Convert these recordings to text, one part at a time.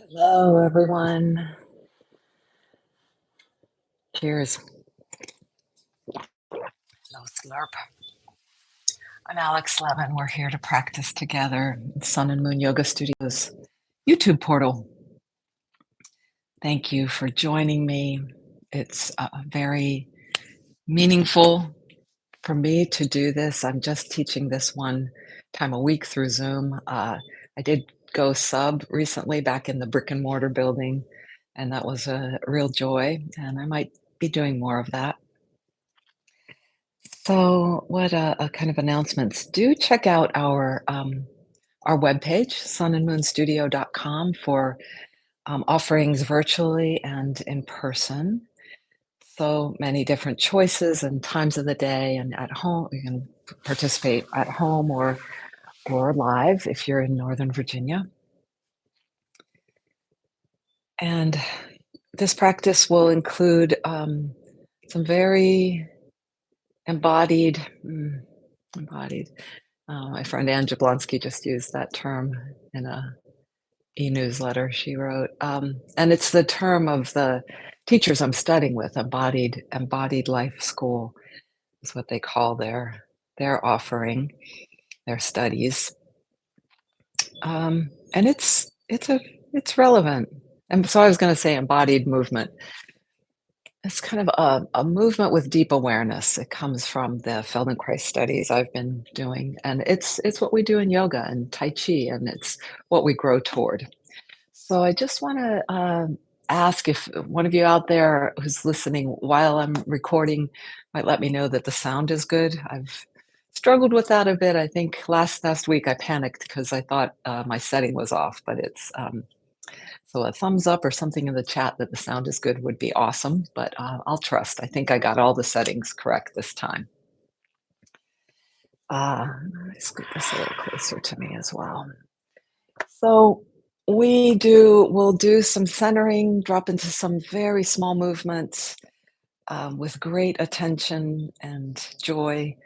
Hello, everyone. Cheers. No slurp. I'm Alex Levin. We're here to practice together in Sun and Moon Yoga Studios YouTube portal. Thank you for joining me. It's very meaningful for me to do this. I'm just teaching this one time a week through Zoom. I did go sub recently back in the brick and mortar building, and that was a real joy. And I might be doing more of that. So, what kind of announcements? Do check out our webpage, sunandmoonstudio.com, for offerings virtually and in person. So many different choices and times of the day, and at home. You can participate at home or live if you're in Northern Virginia. And this practice will include some very embodied, embodied. My friend Ann Jablonski just used that term in a e-newsletter she wrote. And it's the term of the teachers I'm studying with. Embodied life school is what they call their offering, their studies. And it's relevant. And so I was going to say embodied movement. It's kind of a movement with deep awareness. It comes from the Feldenkrais studies I've been doing, and it's what we do in yoga and Tai Chi, and it's what we grow toward. So I just want to ask if one of you out there who's listening while I'm recording might let me know that the sound is good. I've struggled with that a bit. I think last week I panicked because I thought my setting was off, but it's so a thumbs up or something in the chat that the sound is good would be awesome, but I'll trust. I think I got all the settings correct this time. Let me scoot this a little closer to me as well. So we'll do some centering, drop into some very small movements with great attention and joy,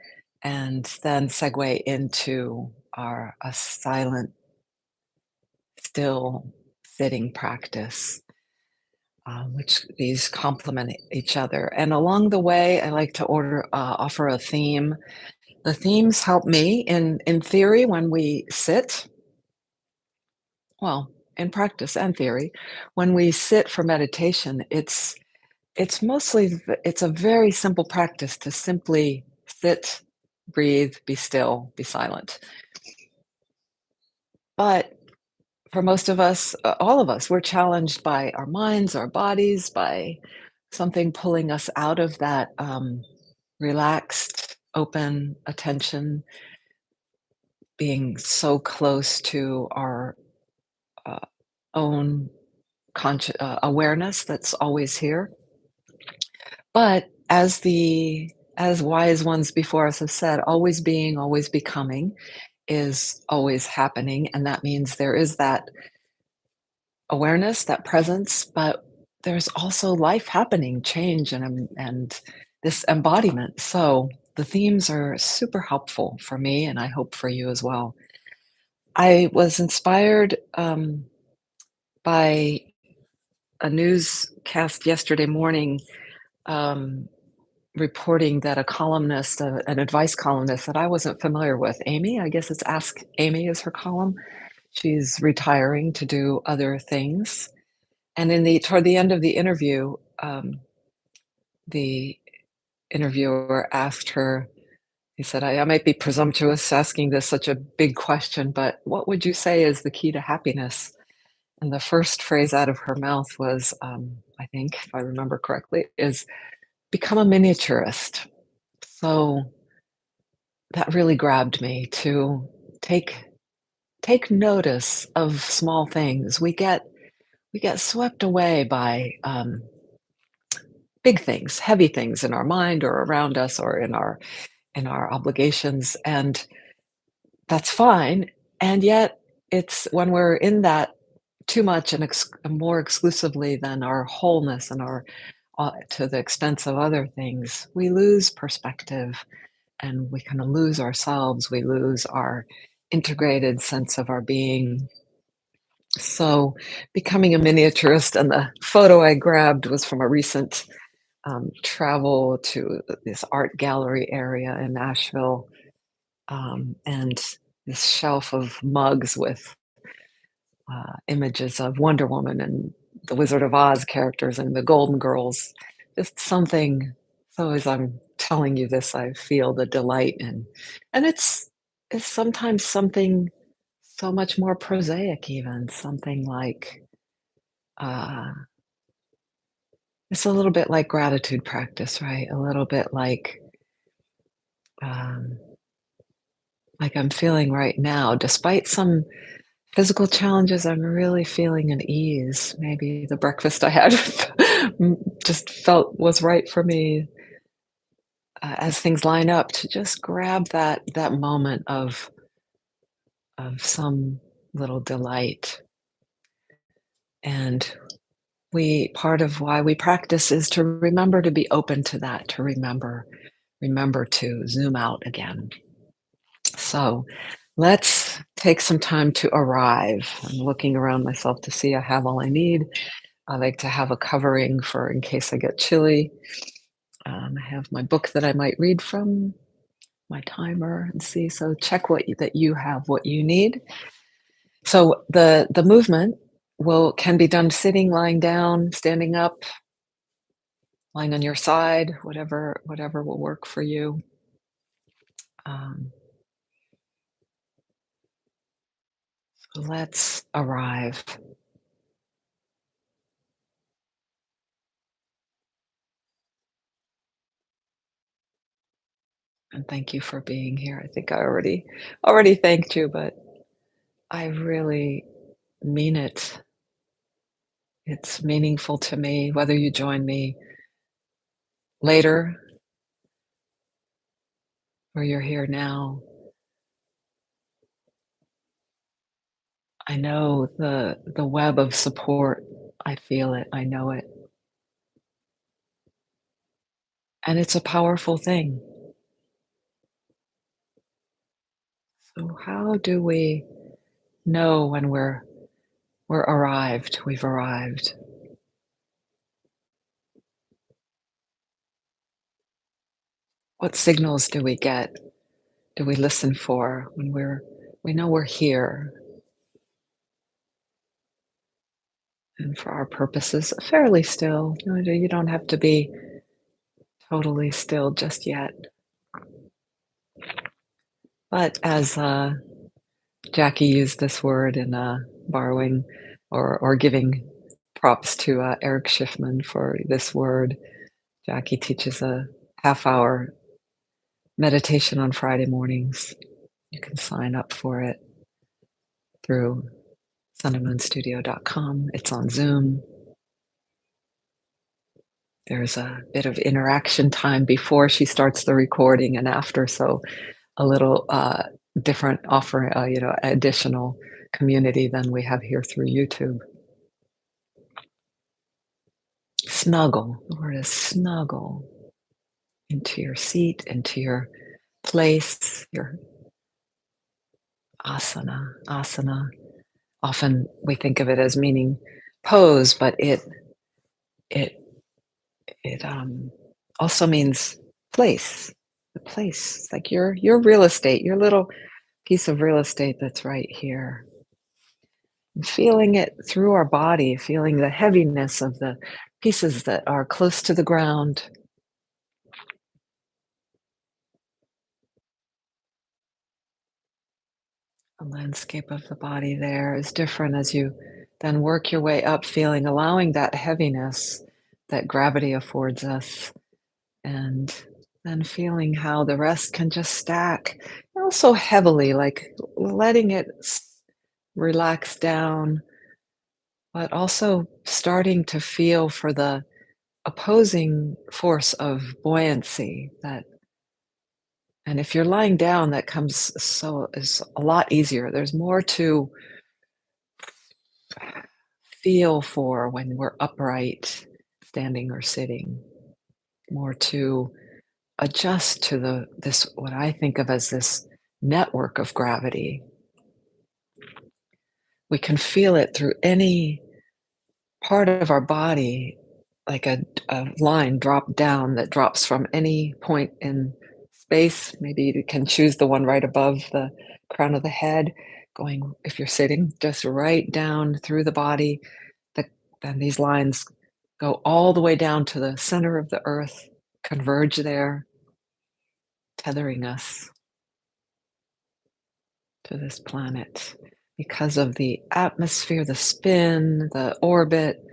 and then segue into a silent, still sitting practice. Which these complement each other. And along the way, I like to offer a theme. The themes help me in theory when we sit. Well, in practice and theory, when we sit for meditation, it's a very simple practice to simply sit, breathe, be still, be silent. But for most of us, all of us, we're challenged by our minds, our bodies, by something pulling us out of that relaxed, open attention, being so close to our uh, own awareness that's always here. But as wise ones before us have said, always being, always becoming is always happening, and that means there is that awareness, that presence, but there's also life happening, change, and this embodiment. So the themes are super helpful for me, and I hope for you as well. I was inspired by a newscast yesterday morning reporting that a columnist, an advice columnist that I wasn't familiar with, Amy, I guess it's Ask Amy is her column. She's retiring to do other things. And toward the end of the interview, the interviewer asked her, he said, I might be presumptuous asking this such a big question, but what would you say is the key to happiness? And the first phrase out of her mouth was, I think, if I remember correctly, is become a miniaturist. So that really grabbed me to take take notice of small things. We get swept away by big things, heavy things in our mind or around us or in our obligations, and that's fine. And yet, it's when we're in that too much and more exclusively than our wholeness and our to the expense of other things, we lose perspective and we kind of lose ourselves. We lose our integrated sense of our being. So, becoming a miniaturist, and the photo I grabbed was from a recent travel to this art gallery area in Nashville, and this shelf of mugs with images of Wonder Woman and the Wizard of Oz characters and the Golden Girls. Just something. So as I'm telling you this, I feel the delight and it's sometimes something so much more prosaic, even something like uh, it's a little bit like gratitude practice, right? A little bit um, like I'm feeling right now, despite some physical challenges, I'm really feeling an ease. Maybe the breakfast I had just felt was right for me, as things line up to just grab that moment of some little delight. And we part of why we practice is to remember to be open to that, to remember to zoom out again. So let's take some time to arrive. I'm looking around myself to see I have all I need. I like to have a covering for in case I get chilly. I have my book that I might read from, my timer, and see. So check that you have what you need. So the movement will can be done sitting, lying down, standing up, lying on your side, whatever will work for you. Um, so let's arrive, and thank you for being here. I think I already thanked you, but I really mean it. It's meaningful to me whether you join me later or you're here now. I know the web of support. I feel it. I know it. And it's a powerful thing. So how do we know when we're arrived, we've arrived? What signals do we get? Do we listen for when we know we're here and for our purposes fairly still? You don't have to be totally still just yet. But as Jackie used this word in borrowing or giving props to Eric Schiffman for this word. Jackie teaches a half-hour meditation on Friday mornings. You can sign up for it through sunandmoonstudio.com. It's on Zoom. There's a bit of interaction time before she starts the recording and after, so a little different offer, additional community than we have here through YouTube. Snuggle. The word is snuggle into your seat, into your place, your asana. Asana. Often we think of it as meaning pose, but it it also means place. The place, like your real estate, your little piece of real estate that's right here. And feeling it through our body, feeling the heaviness of the pieces that are close to the ground. The landscape of the body there is different as you then work your way up, feeling, allowing that heaviness that gravity affords us, and then feeling how the rest can just stack, not so heavily, like letting it relax down, but also starting to feel for the opposing force of buoyancy that. And if you're lying down, that comes so is a lot easier. There's more to feel for when we're upright, standing or sitting, more to adjust to the this what I think of as this network of gravity. We can feel it through any part of our body, like a line drop down that drops from any point in space. Maybe you can choose the one right above the crown of the head, going, if you're sitting, just right down through the body. That then these lines go all the way down to the center of the earth, converge there, tethering us to this planet. Because of the atmosphere, the spin, the orbit,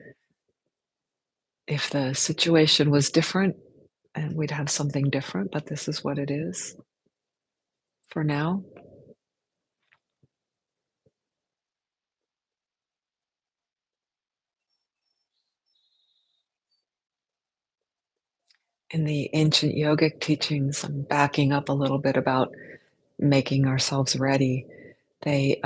if the situation was different, and we'd have something different, but this is what it is for now. In the ancient yogic teachings, I'm backing up a little bit about making ourselves ready. They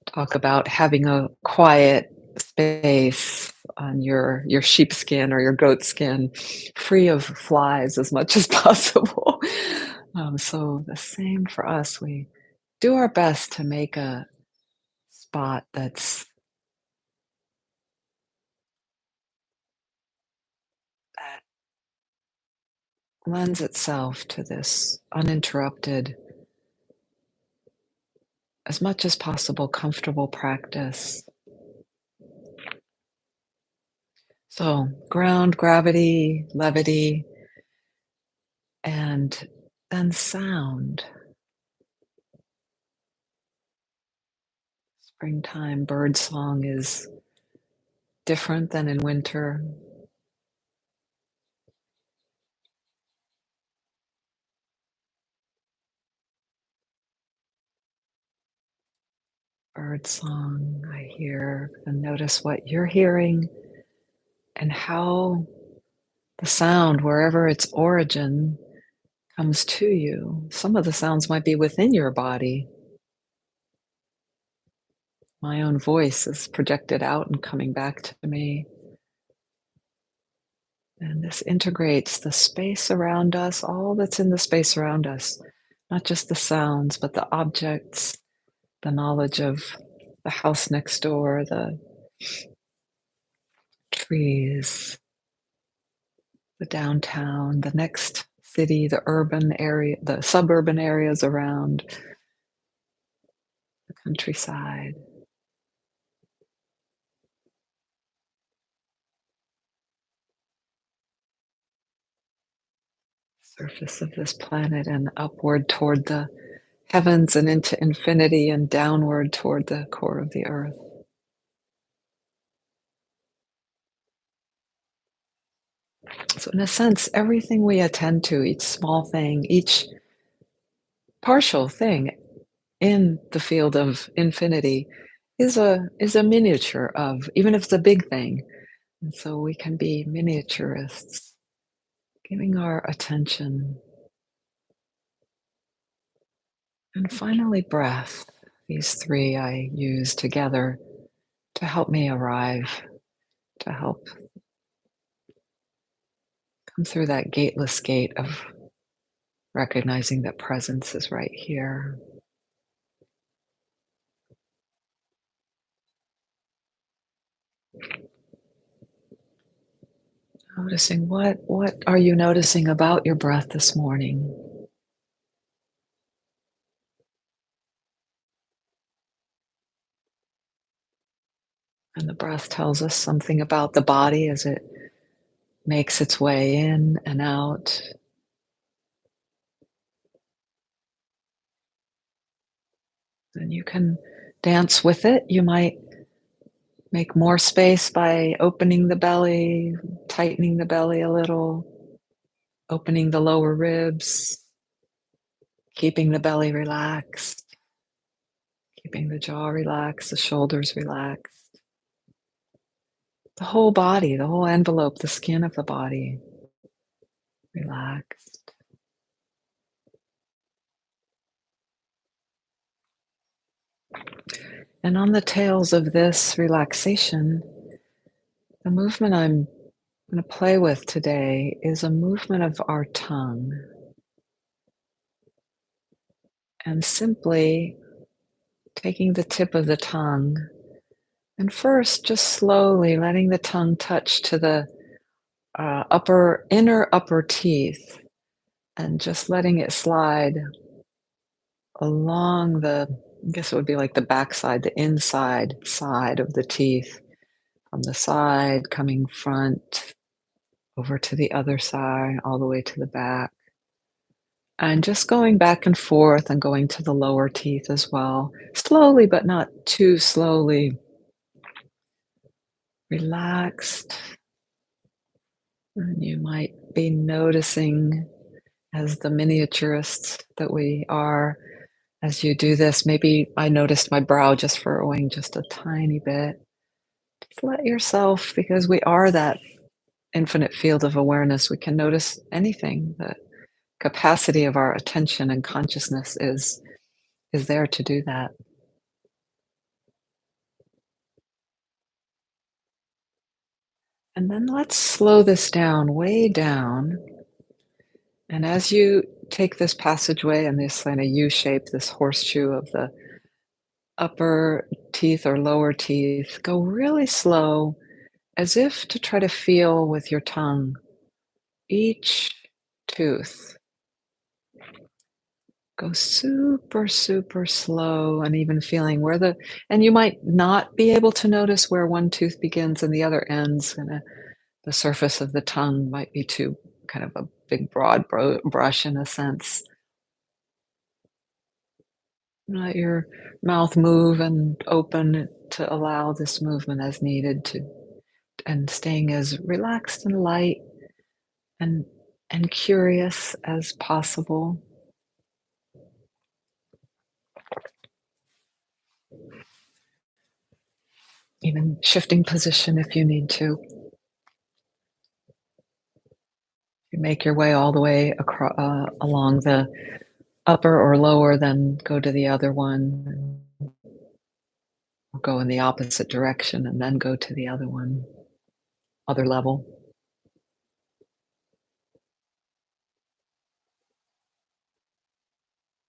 talk about having a quiet space on your sheepskin or your goat skin, free of flies as much as possible. So the same for us. We do our best to make a spot that lends itself to this uninterrupted, as much as possible, comfortable practice. So, ground, gravity, levity, and then sound. Springtime bird song is different than in winter. Bird song, I hear, and notice what you're hearing and how the sound, wherever its origin, comes to you. Some of the sounds might be within your body. My own voice is projected out and coming back to me. And this integrates the space around us, all that's in the space around us, not just the sounds, but the objects, the knowledge of the house next door, the trees, the downtown, the next city, the urban area, the suburban areas around, the countryside. Surface of this planet and upward toward the heavens and into infinity and downward toward the core of the earth. So, in a sense, everything we attend to, each small thing, each partial thing in the field of infinity is a miniature of, even if it's a big thing. And so we can be miniaturists, giving our attention. And finally, breath. These three I use together to help me arrive, to help come through that gateless gate of recognizing that presence is right here. Noticing what are you noticing about your breath this morning? And the breath tells us something about the body as it makes its way in and out. And you can dance with it. You might make more space by opening the belly, tightening the belly a little, opening the lower ribs, keeping the belly relaxed, keeping the jaw relaxed, the shoulders relaxed, the whole body, the whole envelope, the skin of the body relaxed. And on the tails of this relaxation, the movement I'm going to play with today is a movement of our tongue. And simply taking the tip of the tongue and first just slowly letting the tongue touch to the inner upper teeth and just letting it slide along I guess it would be like the backside, the inside side of the teeth, from the side, coming front, over to the other side, all the way to the back. And just going back and forth and going to the lower teeth as well. Slowly, but not too slowly. Relaxed. And you might be noticing, as the miniaturists that we are, as you do this, maybe I noticed my brow just furrowing just a tiny bit. Just let yourself, because we are that infinite field of awareness, we can notice anything. The capacity of our attention and consciousness is there to do that. And then let's slow this down, way down. And as you take this passageway and this kind of U shape, this horseshoe of the upper teeth or lower teeth, go really slow, as if to try to feel with your tongue each tooth. Go super, super slow and even feeling and you might not be able to notice where one tooth begins and the other ends. And the surface of the tongue might be too kind of a big, broad brush in a sense. Let your mouth move and open to allow this movement as needed and staying as relaxed and light and and curious as possible. Even shifting position if you need to. You make your way all the way along the upper or lower, then go to the other one, or go in the opposite direction, and then go to the other one, other level.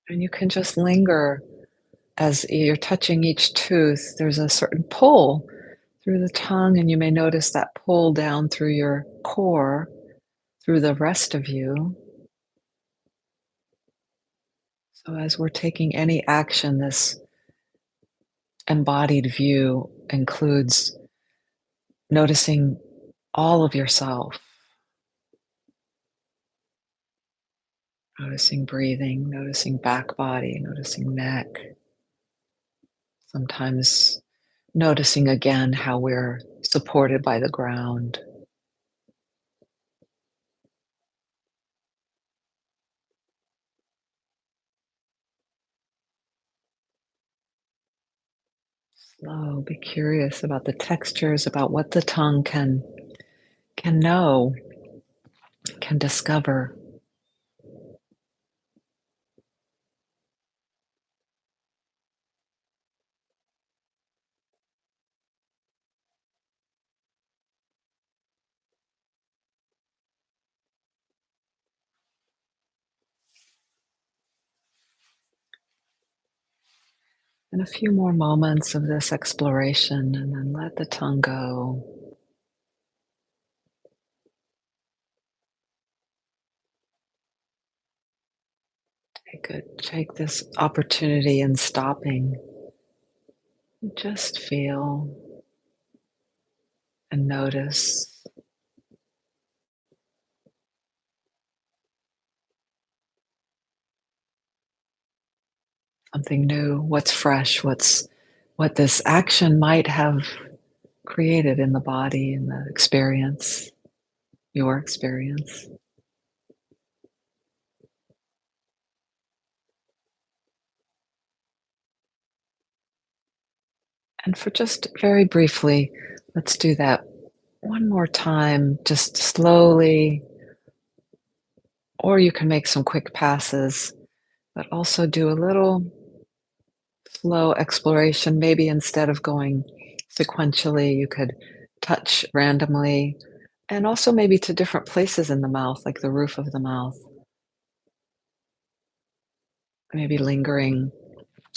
And you can just linger as you're touching each tooth. There's a certain pull through the tongue, and you may notice that pull down through your core, through the rest of you. So, as we're taking any action, this embodied view includes noticing all of yourself, noticing breathing, noticing back body, noticing neck, sometimes noticing again how we're supported by the ground. Slow, be curious about the textures, about what the tongue can know, can discover. And a few more moments of this exploration, and then let the tongue go. Take this opportunity in stopping. Just feel and notice something new, what's fresh, what this action might have created in the body, in the experience, your experience. And for just very briefly, let's do that one more time, just slowly, or you can make some quick passes, but also do a little slow exploration. Maybe instead of going sequentially, you could touch randomly and also maybe to different places in the mouth, like the roof of the mouth, maybe lingering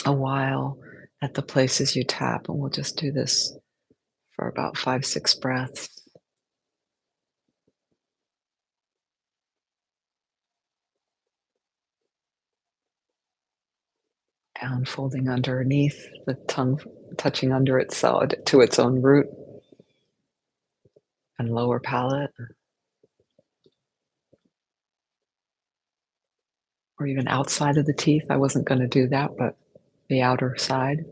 a while at the places you tap, and we'll just do this for about 5, 6 breaths. Down, folding underneath, the tongue touching under itself to its own root and lower palate, or even outside of the teeth. I wasn't going to do that, but the outer side.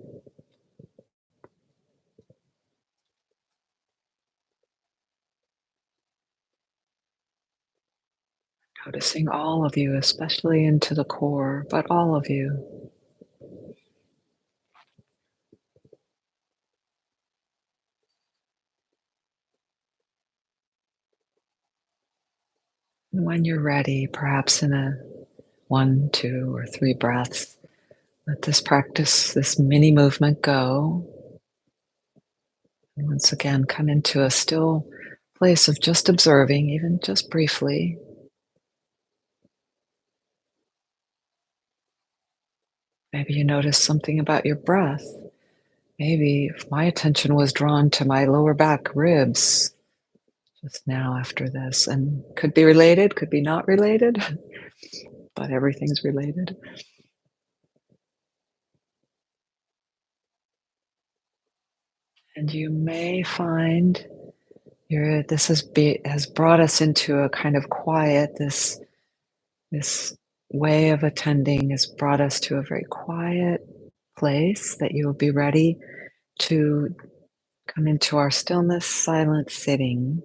Noticing all of you, especially into the core, but all of you. And when you're ready, perhaps in a 1, 2, or 3 breaths, let this practice, this mini movement go. And once again, come into a still place of just observing, even just briefly. Maybe you notice something about your breath. Maybe if my attention was drawn to my lower back ribs just now after this, and could be related, could be not related, but everything's related. And you may find this has brought us into a kind of quiet. This way of attending has brought us to a very quiet place that you will be ready to come into our stillness, silent sitting.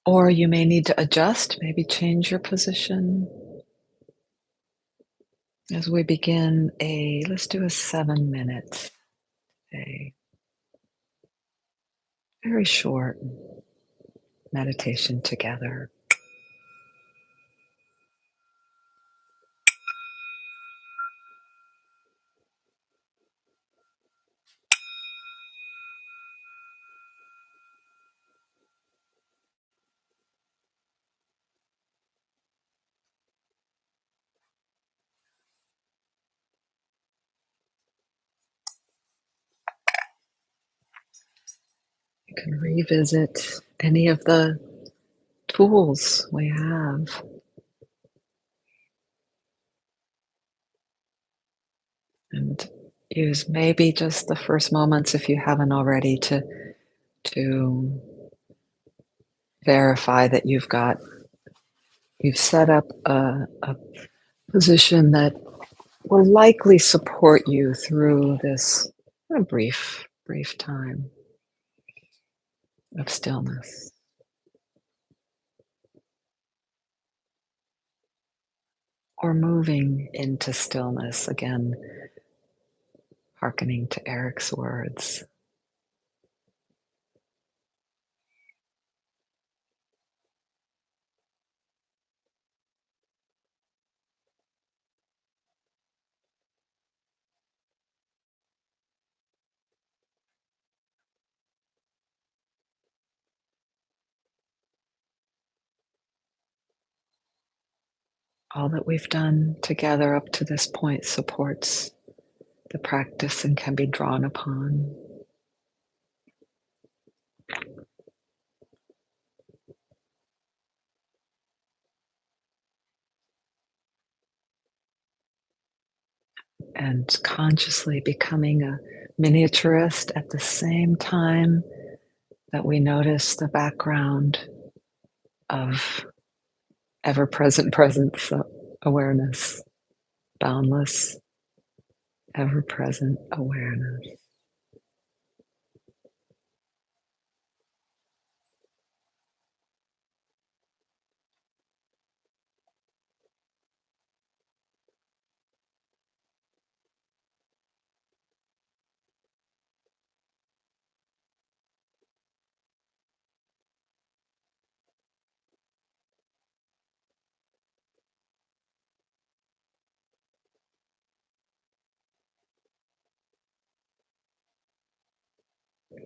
Or you may need to adjust, maybe change your position. As we begin let's do a 7 minute, a very short meditation together. You can revisit any of the tools we have and use maybe just the first moments, if you haven't already, to verify that you've set up a position that will likely support you through this brief time of stillness. Or moving into stillness, again, hearkening to Eric's words. All that we've done together up to this point supports the practice and can be drawn upon. And consciously becoming a miniaturist at the same time that we notice the background of ever-present presence awareness, boundless, ever-present awareness.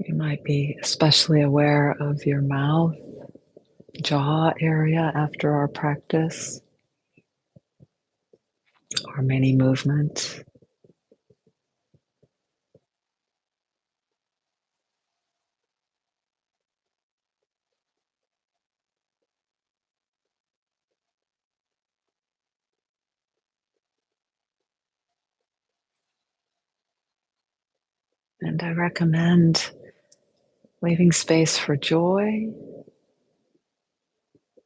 You might be especially aware of your mouth, jaw area after our practice. or many movements. And I recommend leaving space for joy,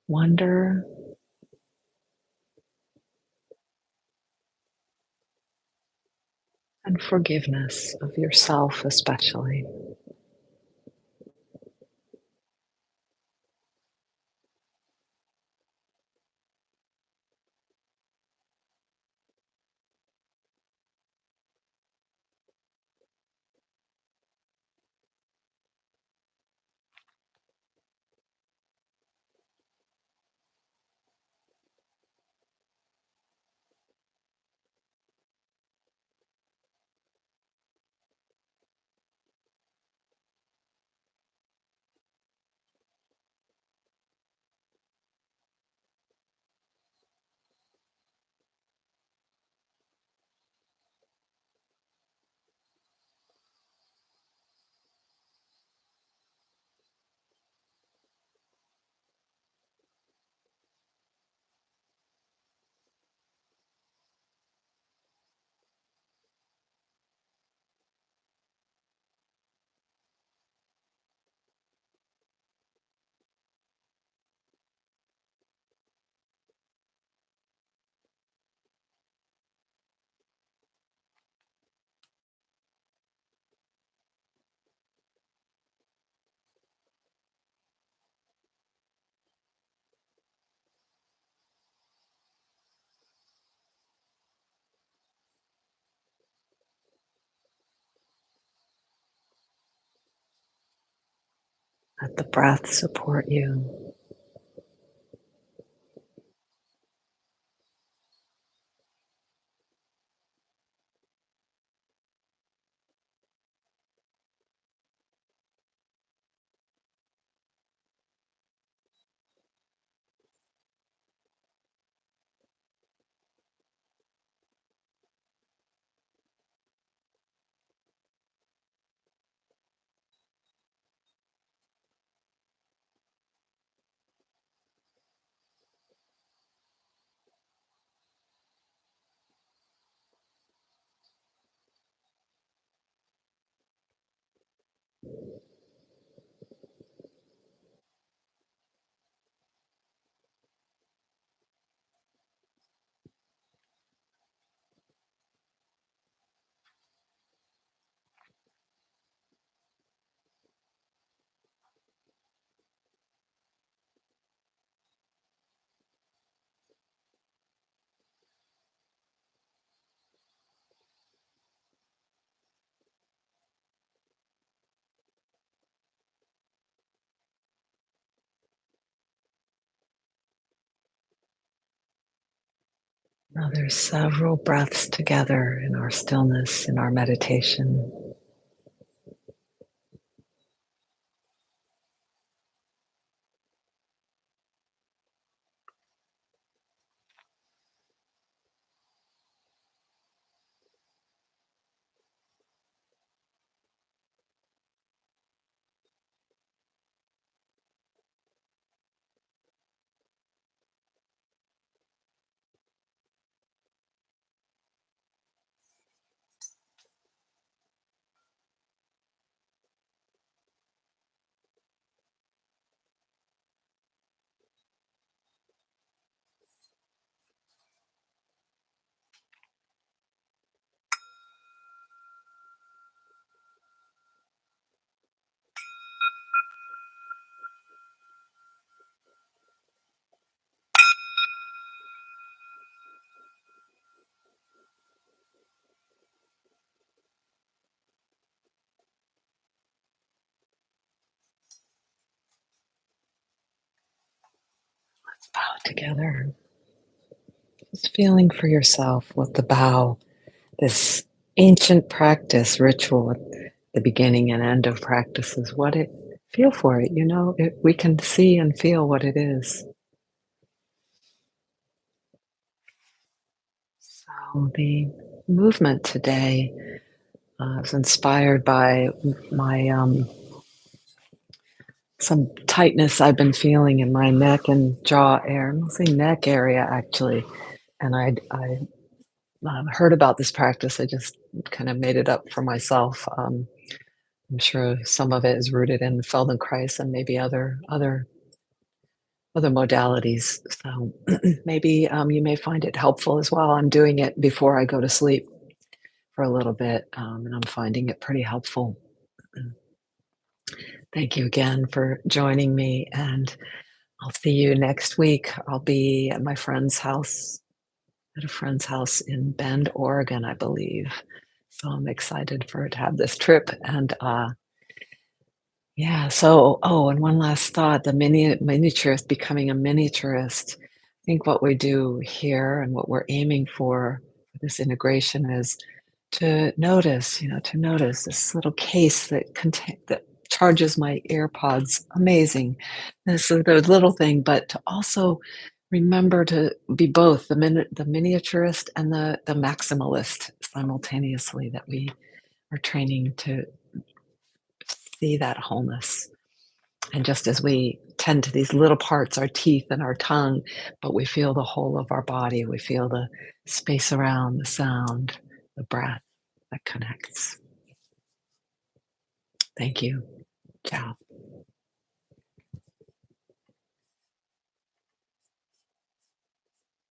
wonder, and forgiveness of yourself, especially. Let the breath support you. Now there's several breaths together in our stillness, in our meditation. Let's bow together. Just feeling for yourself what the bow, this ancient practice, ritual at the beginning and end of practices, what it, feel for it, we can see and feel what it is. So So the movement today was inspired by my some tightness I've been feeling in my neck and jaw area, mostly neck area actually. And I heard about this practice. I just kind of made it up for myself. I'm sure some of it is rooted in Feldenkrais and maybe other modalities. So maybe you may find it helpful as well. I'm doing it before I go to sleep for a little bit, and I'm finding it pretty helpful. Thank you again for joining me, and I'll see you next week. I'll be at my friend's house, at a friend's house in Bend, Oregon, I believe. So I'm excited for to have this trip. And yeah, so, oh, and one last thought, the miniaturist, becoming a miniaturist. I think what we do here and what we're aiming for this integration is to notice, to notice this little case that charges my AirPods. Amazing. This is the little thing, but to also remember to be both the miniaturist and the maximalist simultaneously, that we are training to see that wholeness. And just as we tend to these little parts, our teeth and our tongue, but we feel the whole of our body, we feel the space around, the sound, the breath that connects. Thank you. Ciao.